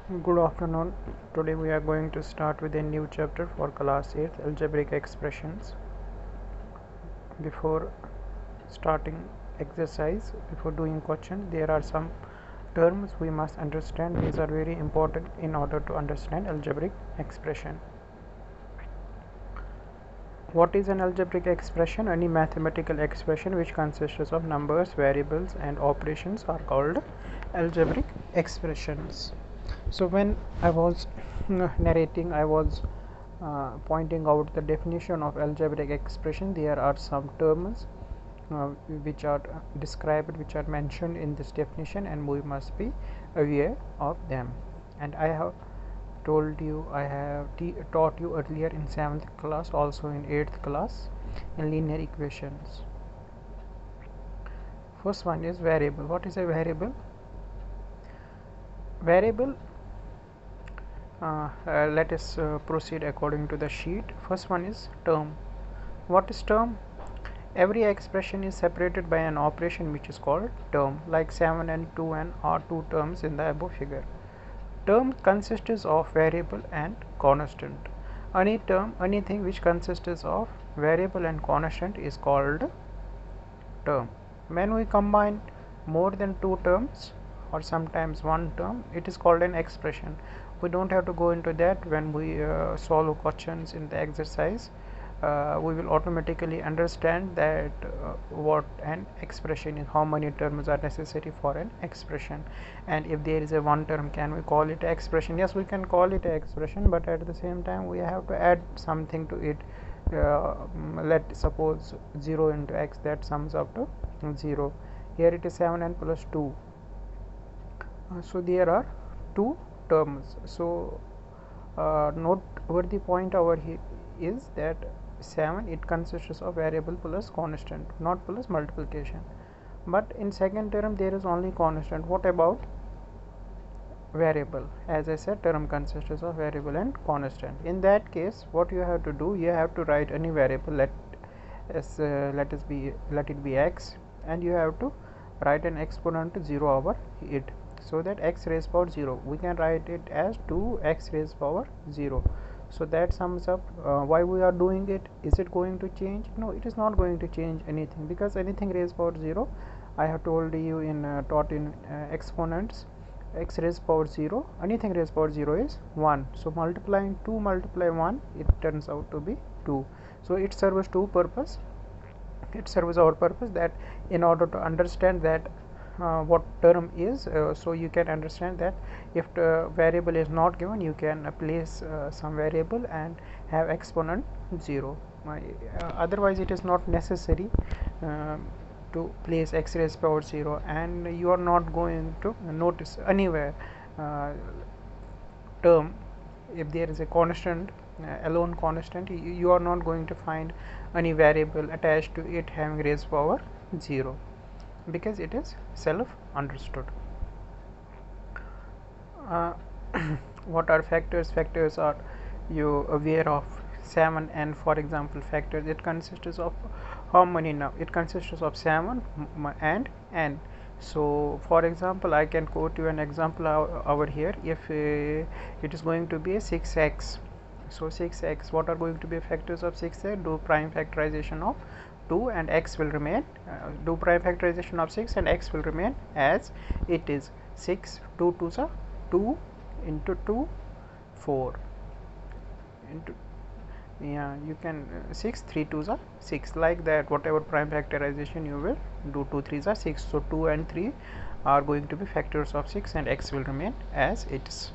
Good afternoon. Today we are going to start with a new chapter for class 8 algebraic expressions. Before starting exercise, before doing question, there are some terms we must understand. These are very important in order to understand algebraic expression. What is an algebraic expression? Any mathematical expression which consists of numbers, variables and operations are called algebraic expressions. So when I was narrating, I was pointing out the definition of algebraic expression. There are some terms which are described, which are mentioned in this definition, and we must be aware of them. And I have told you, I have taught you earlier in 7th class, also in 8th class, in linear equations. First one is variable. What is a variable? Variable, let us proceed according to the sheet. First one is term. What is term? Every expression is separated by an operation which is called term, like 7 and 2n are two terms in the above figure. Term consists of variable and constant. Any term, anything which consists of variable and constant is called term. When we combine more than two terms or sometimes one term, it is called an expression. We don't have to go into that. When we solve questions in the exercise, we will automatically understand that what an expression is, how many terms are necessary for an expression, and if there is a one term, can we call it an expression? Yes, we can call it an expression, but at the same time we have to add something to it. Let suppose 0 into x, that sums up to 0. Here it is 7n plus 2. So there are two terms. So noteworthy point over here is that 7, it consists of variable plus constant, not plus multiplication. But in second term there is only constant. What about variable? As I said, term consists of variable and constant. In that case, what you have to do, you have to write any variable, let it be x, and you have to write an exponent 0 over it, so that x raised power 0, we can write it as 2x raised power 0. So that sums up. Why we are doing it? Is it going to change? No, it is not going to change anything, because anything raised power 0, I have told you in taught in exponents, x raised power 0, anything raised power 0 is 1. So multiplying 2 multiply 1, it turns out to be 2. So it serves two purpose. It serves our purpose, that in order to understand that what term is, so you can understand that if the variable is not given, you can place some variable and have exponent 0. Otherwise it is not necessary to place x raised power 0, and you are not going to notice anywhere term, if there is a constant, alone constant, you are not going to find any variable attached to it having raised power 0, because it is self understood. What are factors? Factors are you aware of. 7 and for example factors, it consists of how many? Now it consists of 7 and n. So for example, I can quote you an example over here. If it is going to be a 6x, so 6x, what are going to be factors of 6x? Do prime factorization of 2 and x will remain, do prime factorization of 6 and x will remain as it is. 6, 2 2s are 2 into 2, 4 into, yeah, you can 6, 3 2s are 6, like that. Whatever prime factorization you will do, 2 3s are 6. So 2 and 3 are going to be factors of 6 and x will remain as it is.